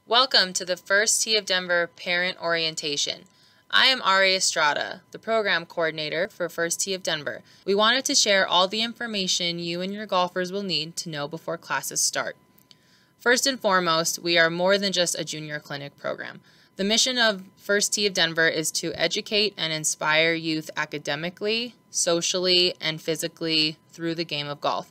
Welcome to the First Tee of Denver Parent Orientation. I am Ari Estrada, the Program Coordinator for First Tee of Denver. We wanted to share all the information you and your golfers will need to know before classes start. First and foremost, we are more than just a junior clinic program. The mission of First Tee of Denver is to educate and inspire youth academically, socially, and physically through the game of golf.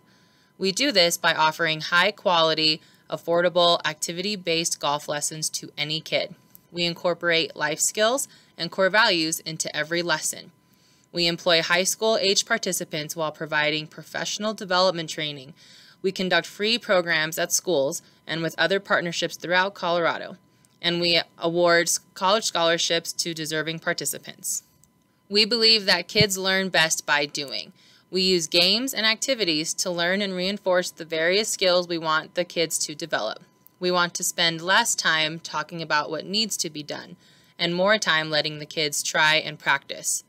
We do this by offering high-quality, affordable, activity-based golf lessons to any kid. We incorporate life skills and core values into every lesson. We employ high school-age participants while providing professional development training. We conduct free programs at schools and with other partnerships throughout Colorado. And we award college scholarships to deserving participants. We believe that kids learn best by doing. We use games and activities to learn and reinforce the various skills we want the kids to develop. We want to spend less time talking about what needs to be done and more time letting the kids try and practice.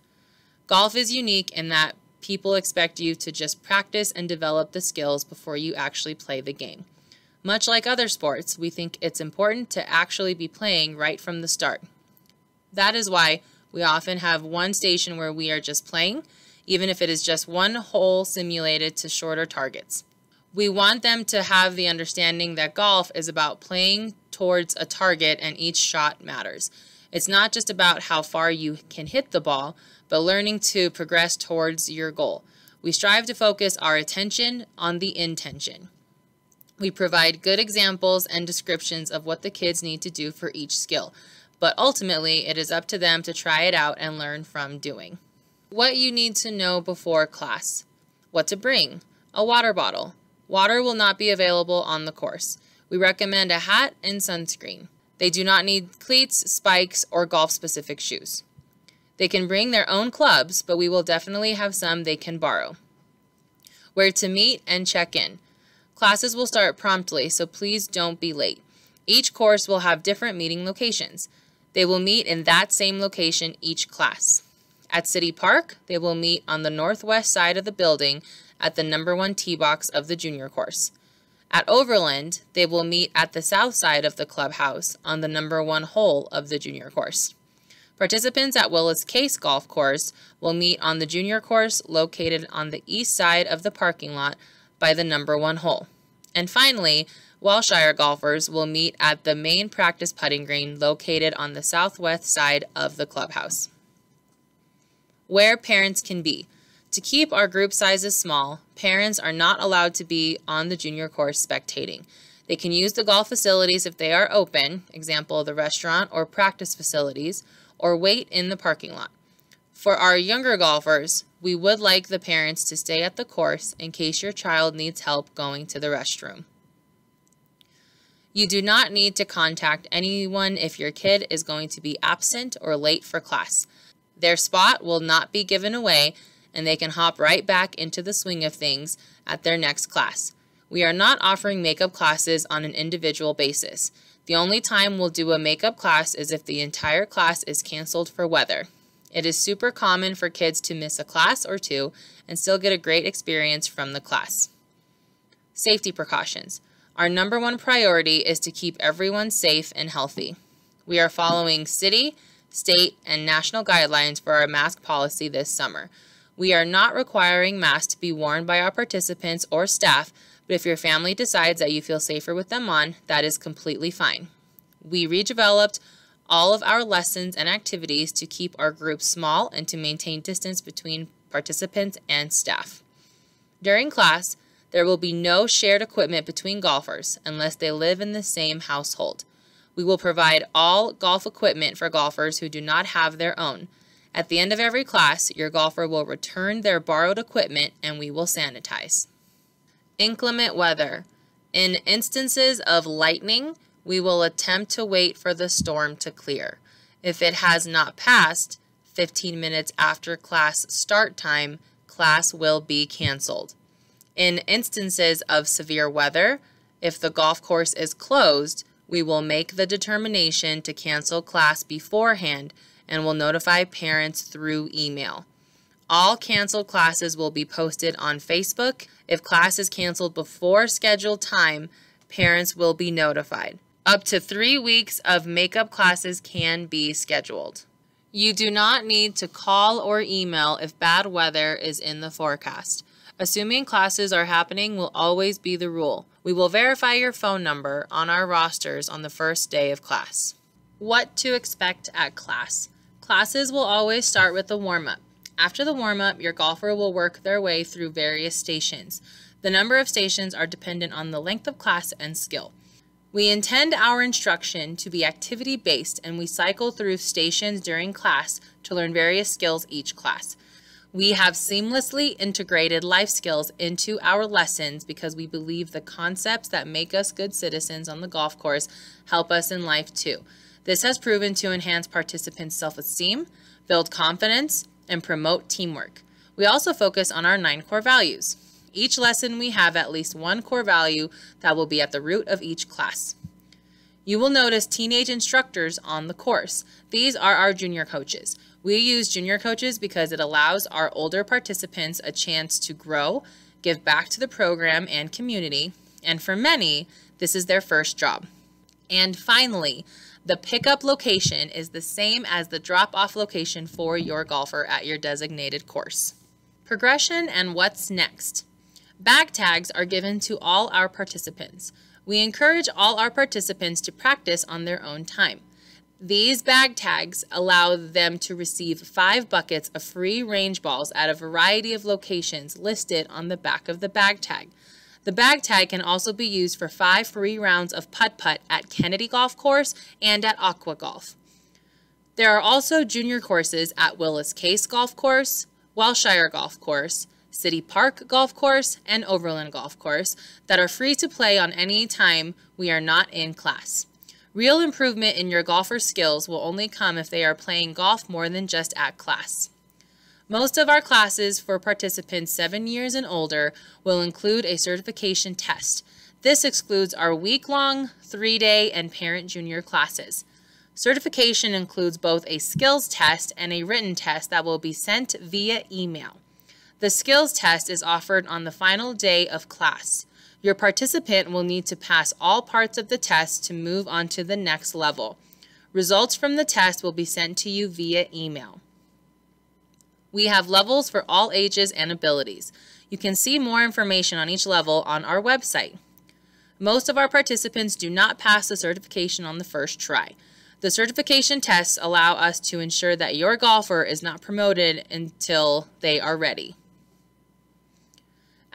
Golf is unique in that people expect you to just practice and develop the skills before you actually play the game. Much like other sports, we think it's important to actually be playing right from the start. That is why we often have one station where we are just playing, even if it is just one hole simulated to shorter targets. We want them to have the understanding that golf is about playing towards a target and each shot matters. It's not just about how far you can hit the ball, but learning to progress towards your goal. We strive to focus our attention on the intention. We provide good examples and descriptions of what the kids need to do for each skill, but ultimately it is up to them to try it out and learn from doing. What you need to know before class. What to bring. A water bottle. Water will not be available on the course. We recommend a hat and sunscreen. They do not need cleats, spikes, or golf-specific shoes. They can bring their own clubs, but we will definitely have some they can borrow. Where to meet and check in. Classes will start promptly, so please don't be late. Each course will have different meeting locations. They will meet in that same location each class. At City Park, they will meet on the northwest side of the building at the number 1 tee box of the junior course. At Overland, they will meet at the south side of the clubhouse on the number 1 hole of the junior course. Participants at Willis Case Golf Course will meet on the junior course located on the east side of the parking lot by the number 1 hole. And finally, Walshire golfers will meet at the main practice putting green located on the southwest side of the clubhouse. Where parents can be. To keep our group sizes small, parents are not allowed to be on the junior course spectating. They can use the golf facilities if they are open, example the restaurant or practice facilities, or wait in the parking lot. For our younger golfers, we would like the parents to stay at the course in case your child needs help going to the restroom. You do not need to contact anyone if your kid is going to be absent or late for class. Their spot will not be given away, and they can hop right back into the swing of things at their next class. We are not offering makeup classes on an individual basis. The only time we'll do a makeup class is if the entire class is canceled for weather. It is super common for kids to miss a class or two and still get a great experience from the class. Safety precautions. Our number 1 priority is to keep everyone safe and healthy. We are following city, state, and national guidelines for our mask policy this summer. We are not requiring masks to be worn by our participants or staff, but if your family decides that you feel safer with them on, that is completely fine. We redeveloped all of our lessons and activities to keep our group small and to maintain distance between participants and staff. During class, there will be no shared equipment between golfers unless they live in the same household. We will provide all golf equipment for golfers who do not have their own. At the end of every class, your golfer will return their borrowed equipment and we will sanitize. Inclement weather. In instances of lightning, we will attempt to wait for the storm to clear. If it has not passed 15 minutes after class start time, class will be canceled. In instances of severe weather, if the golf course is closed, we will make the determination to cancel class beforehand and will notify parents through email. All canceled classes will be posted on Facebook. If class is canceled before scheduled time, parents will be notified. Up to 3 weeks of makeup classes can be scheduled. You do not need to call or email if bad weather is in the forecast. Assuming classes are happening will always be the rule. We will verify your phone number on our rosters on the first day of class. What to expect at class. Classes will always start with a warm-up. After the warm-up, your golfer will work their way through various stations. The number of stations are dependent on the length of class and skill. We intend our instruction to be activity-based, and we cycle through stations during class to learn various skills each class. We have seamlessly integrated life skills into our lessons because we believe the concepts that make us good citizens on the golf course help us in life too. This has proven to enhance participants' self-esteem, build confidence, and promote teamwork. We also focus on our 9 core values. Each lesson we have at least one core value that will be at the root of each class. You will notice teenage instructors on the course. These are our junior coaches. We use junior coaches because it allows our older participants a chance to grow, give back to the program and community, and for many, this is their first job. And finally, the pickup location is the same as the drop-off location for your golfer at your designated course. Progression and what's next. Bag tags are given to all our participants. We encourage all our participants to practice on their own time. These bag tags allow them to receive 5 buckets of free range balls at a variety of locations listed on the back of the bag tag. The bag tag can also be used for 5 free rounds of putt-putt at Kennedy Golf Course and at Aqua Golf. There are also junior courses at Willis Case Golf Course, Welshire Golf Course, City Park Golf Course, and Overland Golf Course that are free to play on any time we are not in class. Real improvement in your golfer skills will only come if they are playing golf more than just at class. Most of our classes for participants 7 years and older will include a certification test. This excludes our week-long, 3-day, and parent junior classes. Certification includes both a skills test and a written test that will be sent via email. The skills test is offered on the final day of class. Your participant will need to pass all parts of the test to move on to the next level. Results from the test will be sent to you via email. We have levels for all ages and abilities. You can see more information on each level on our website. Most of our participants do not pass the certification on the first try. The certification tests allow us to ensure that your golfer is not promoted until they are ready.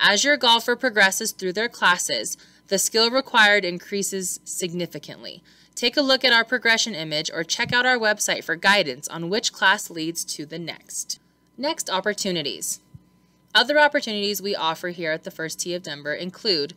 As your golfer progresses through their classes, the skill required increases significantly. Take a look at our progression image or check out our website for guidance on which class leads to the next. Next, opportunities. Other opportunities we offer here at the First Tee of Denver include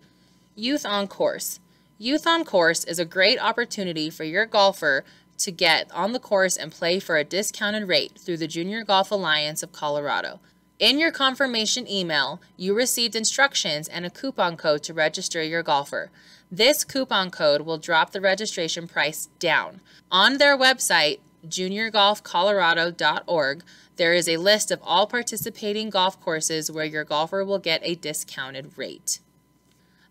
Youth on Course. Youth on Course is a great opportunity for your golfer to get on the course and play for a discounted rate through the Junior Golf Alliance of Colorado. In your confirmation email, you received instructions and a coupon code to register your golfer. This coupon code will drop the registration price down. On their website, juniorgolfcolorado.org, there is a list of all participating golf courses where your golfer will get a discounted rate.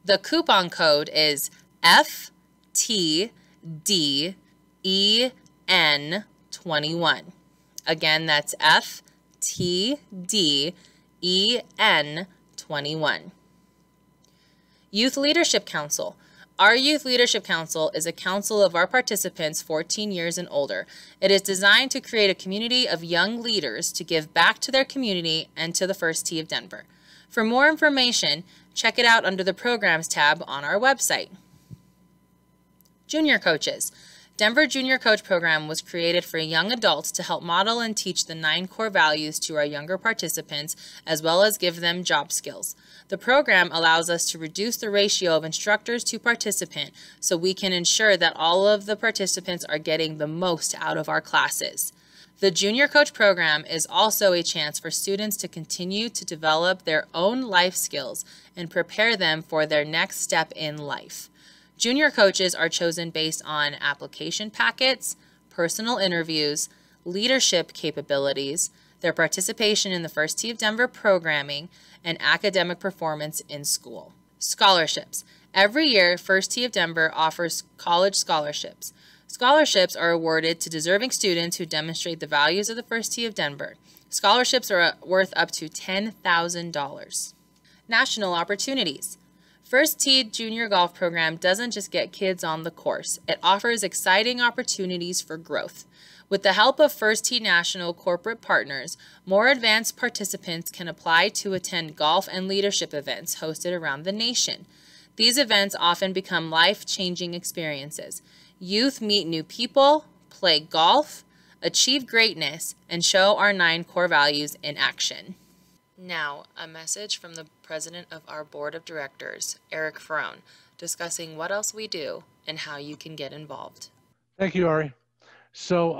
The coupon code is FTDEN21. Again, that's FTDEN21. Youth Leadership Council. Our Youth Leadership Council is a council of our participants 14 years and older. It is designed to create a community of young leaders to give back to their community and to the First Tee of Denver. For more information, check it out under the Programs tab on our website. Junior Coaches. Denver Junior Coach Program was created for young adults to help model and teach the 9 core values to our younger participants, as well as give them job skills. The program allows us to reduce the ratio of instructors to participant so we can ensure that all of the participants are getting the most out of our classes. The Junior Coach Program is also a chance for students to continue to develop their own life skills and prepare them for their next step in life. Junior coaches are chosen based on application packets, personal interviews, leadership capabilities, their participation in the First Tee of Denver programming, and academic performance in school. Scholarships. Every year, First Tee of Denver offers college scholarships. Scholarships are awarded to deserving students who demonstrate the values of the First Tee of Denver. Scholarships are worth up to $10,000. National opportunities. First Tee Junior Golf Program doesn't just get kids on the course, it offers exciting opportunities for growth. With the help of First Tee National corporate partners, more advanced participants can apply to attend golf and leadership events hosted around the nation. These events often become life-changing experiences. Youth meet new people, play golf, achieve greatness, and show our 9 core values in action. Now, a message from the president of our board of directors, Eric Ferrone, discussing what else we do and how you can get involved. Thank you, Ari. So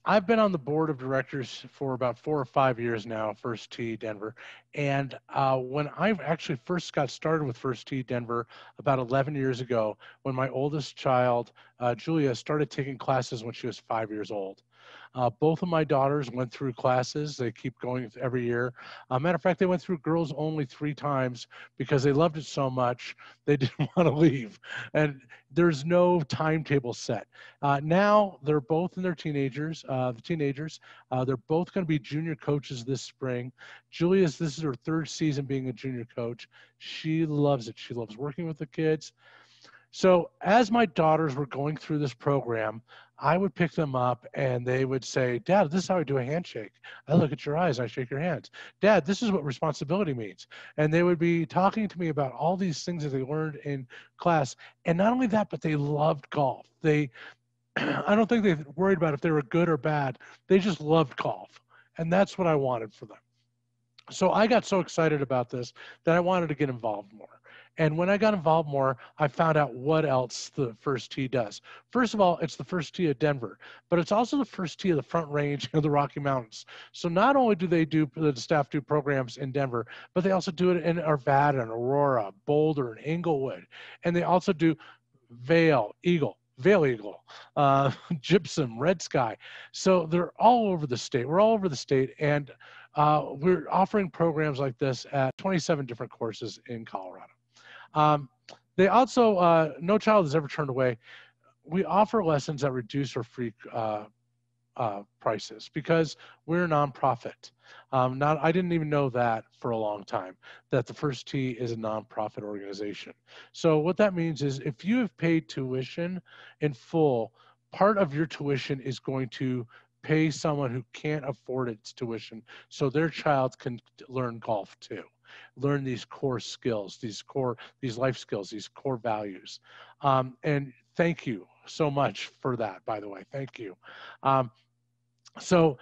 I've been on the board of directors for about 4 or 5 years now, First Tee Denver. And when I actually first got started with First Tee Denver about 11 years ago, when my oldest child, Julia, started taking classes when she was 5 years old. Both of my daughters went through classes. They keep going every year. Matter of fact, they went through girls only 3 times because they loved it so much they didn't want to leave. And there's no timetable set. Now they're both in their teenagers. They're both going to be junior coaches this spring. This is her 3rd season being a junior coach. She loves it. She loves working with the kids. So as my daughters were going through this program, I would pick them up and they would say, Dad, this is how I do a handshake. I look at your eyes, I shake your hands. Dad, this is what responsibility means. And they would be talking to me about all these things that they learned in class. And not only that, but they loved golf. I don't think they worried about if they were good or bad. They just loved golf. And that's what I wanted for them. So I got so excited about this that I wanted to get involved more. And when I got involved more, I found out what else the First Tee does. First of all, it's the First Tee of Denver, but it's also the First Tee of the Front Range of the Rocky Mountains. So not only do the staff do programs in Denver, but they also do it in Arvada and Aurora, Boulder, and Inglewood. And they also do Vail Eagle, Gypsum, Red Sky. So they're all over the state. We're all over the state. And we're offering programs like this at 27 different courses in Colorado. They also, no child is ever turned away. We offer lessons at reduced or free prices because we're a nonprofit. I didn't even know that for a long time, that the First Tee is a nonprofit organization. So what that means is if you have paid tuition in full, part of your tuition is going to pay someone who can't afford its tuition so their child can learn golf too. Learn these core skills, these life skills, these core values. And thank you so much for that, by the way. Thank you. So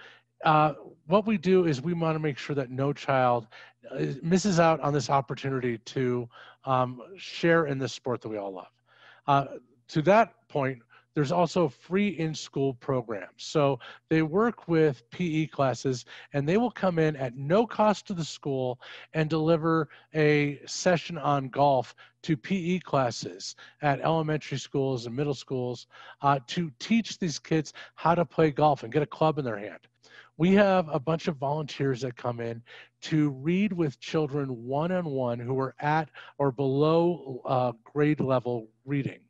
what we do is we want to make sure that no child misses out on this opportunity to share in this sport that we all love. To that point, there's also free in-school programs. So they work with PE classes and they will come in at no cost to the school and deliver a session on golf to PE classes at elementary schools and middle schools to teach these kids how to play golf and get a club in their hand. We have a bunch of volunteers that come in to read with children one-on-one who are at or below grade level reading.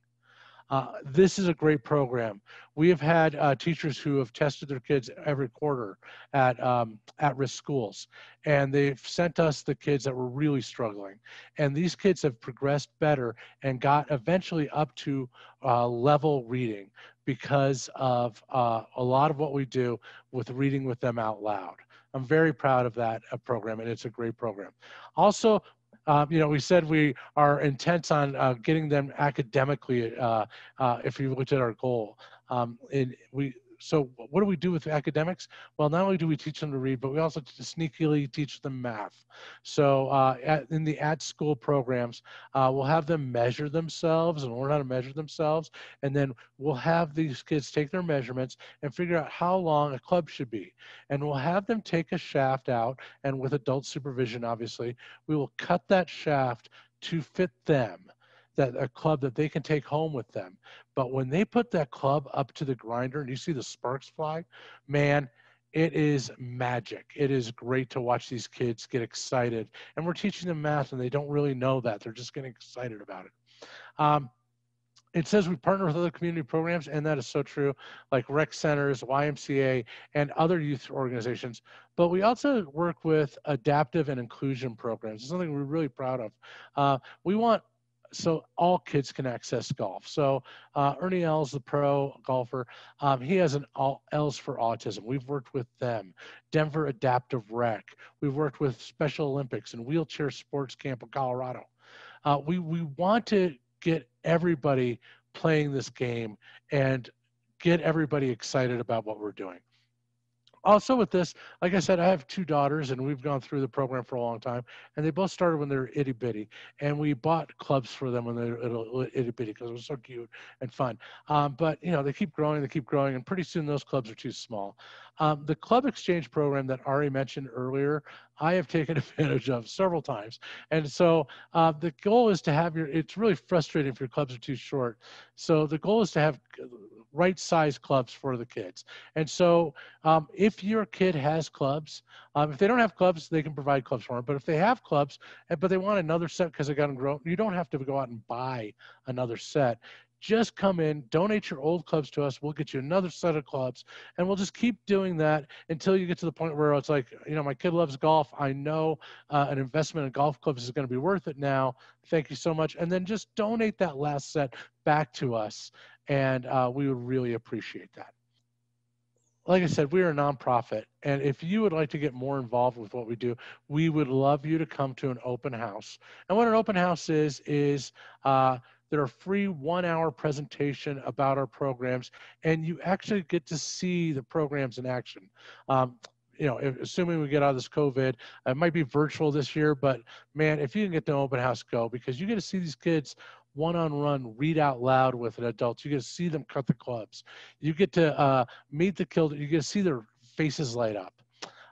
This is a great program. We have had teachers who have tested their kids every quarter at at-risk schools, and they've sent us the kids that were really struggling. And these kids have progressed better and got eventually up to level reading because of a lot of what we do with reading with them out loud. I'm very proud of that program, and it's a great program. Also, we said we are intent on getting them academically. If you looked at our goal, so what do we do with academics? Well, not only do we teach them to read, but we also sneakily teach them math. So in the at-school programs, we'll have them measure themselves and learn how to measure themselves. And then we'll have these kids take their measurements and figure out how long a club should be. And we'll have them take a shaft out, and with adult supervision, obviously, we will cut that shaft to fit them. That a club that they can take home with them. But when they put that club up to the grinder and you see the sparks fly, man, it is magic. It is great to watch these kids get excited. And we're teaching them math and they don't really know that. They're just getting excited about it. It says we partner with other community programs, and that is so true, like rec centers, YMCA, and other youth organizations. But we also work with adaptive and inclusion programs. It's something we're really proud of. We want so all kids can access golf. So Ernie Els, the pro golfer, he has an all Els for Autism. We've worked with them. Denver Adaptive Rec. We've worked with Special Olympics and Wheelchair Sports Camp in Colorado. We want to get everybody playing this game and get everybody excited about what we're doing. Also with this, like I said, I have 2 daughters and we've gone through the program for a long time, and they both started when they were itty bitty, and we bought clubs for them when they were itty bitty because it was so cute and fun. But they keep growing, and pretty soon those clubs are too small. The club exchange program that Ari mentioned earlier, I have taken advantage of several times. And so the goal is to have it's really frustrating if your clubs are too short. So the goal is to have right size clubs for the kids. And so if your kid has clubs, if they don't have clubs, they can provide clubs for them. But if they have clubs, but they want another set because they got them grown, you don't have to go out and buy another set. Just come in, donate your old clubs to us. We'll get you another set of clubs, and we'll just keep doing that until you get to the point where it's like, my kid loves golf. I know an investment in golf clubs is going to be worth it now. Thank you so much. And then just donate that last set back to us, and we would really appreciate that. Like I said, we are a nonprofit, and if you would like to get more involved with what we do, we would love you to come to an open house. And what an open house is they're a free 1-hour presentation about our programs, and you actually get to see the programs in action. Assuming we get out of this COVID, it might be virtual this year, but man, if you can get to an open house, go, because you get to see these kids one-on-one read out loud with an adult. You get to see them cut the clubs. You get to meet the kid. You get to see their faces light up.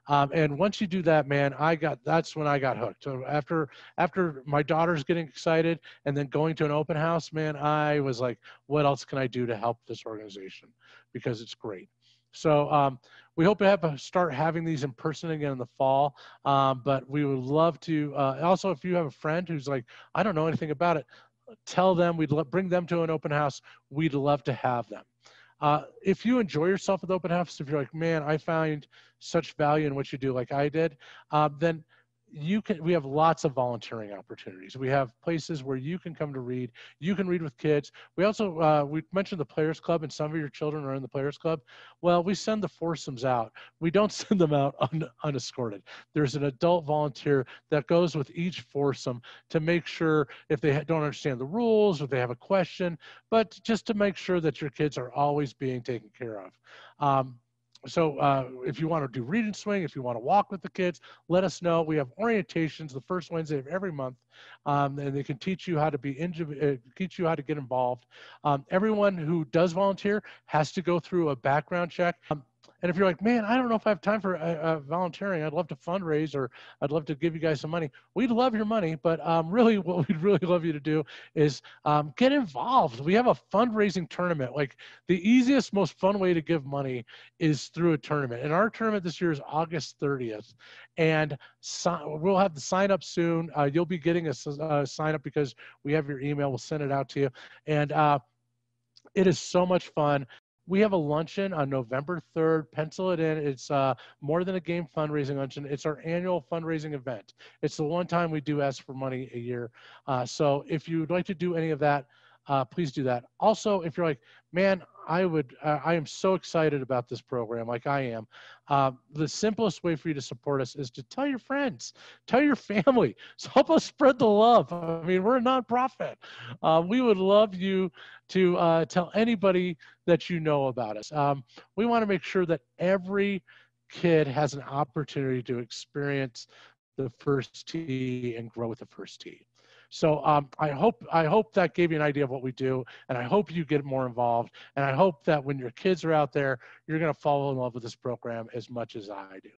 And once you do that, man, that's when I got hooked. So after my daughter's getting excited and then going to an open house, man, I was like, what else can I do to help this organization? Because it's great. So we hope to start having these in person again in the fall. But we would love to. Also, if you have a friend who's like, I don't know anything about it, tell them bring them to an open house. We'd love to have them. If you enjoy yourself at the open house, if you're like, man, I find such value in what you do, like I did, then we have lots of volunteering opportunities. We have places where you can come to read. You can read with kids. We also, we mentioned the Players Club, and some of your children are in the Players Club. Well, we send the foursomes out. We don't send them out unescorted. There's an adult volunteer that goes with each foursome to make sure if they don't understand the rules, or if they have a question, but just to make sure that your kids are always being taken care of. So if you want to do read and swing, if you want to walk with the kids, let us know. We have orientations the first Wednesday of every month, and they can teach you how to teach you how to get involved. Everyone who does volunteer has to go through a background check. And if you're like, man, I don't know if I have time for volunteering, I'd love to fundraise, or I'd love to give you guys some money. We'd love your money, but really what we'd really love you to do is get involved. We have a fundraising tournament. Like, the easiest, most fun way to give money is through a tournament. And our tournament this year is August 30th. And we'll have the sign up soon. You'll be getting a sign up because we have your email. We'll send it out to you. And it is so much fun. We have a luncheon on November 3rd. Pencil it in. It's More Than a Game fundraising luncheon. It's our annual fundraising event. It's the one time we do ask for money a year. So if you'd like to do any of that, please do that. Also, if you're like, man, I am so excited about this program, like I am. The simplest way for you to support us is to tell your friends, tell your family. So help us spread the love. I mean, we're a nonprofit. We would love you to tell anybody that you know about us. We want to make sure that every kid has an opportunity to experience the first tee and grow with the first tee. So I hope that gave you an idea of what we do, and I hope you get more involved, and I hope that when your kids are out there, you're going to fall in love with this program as much as I do.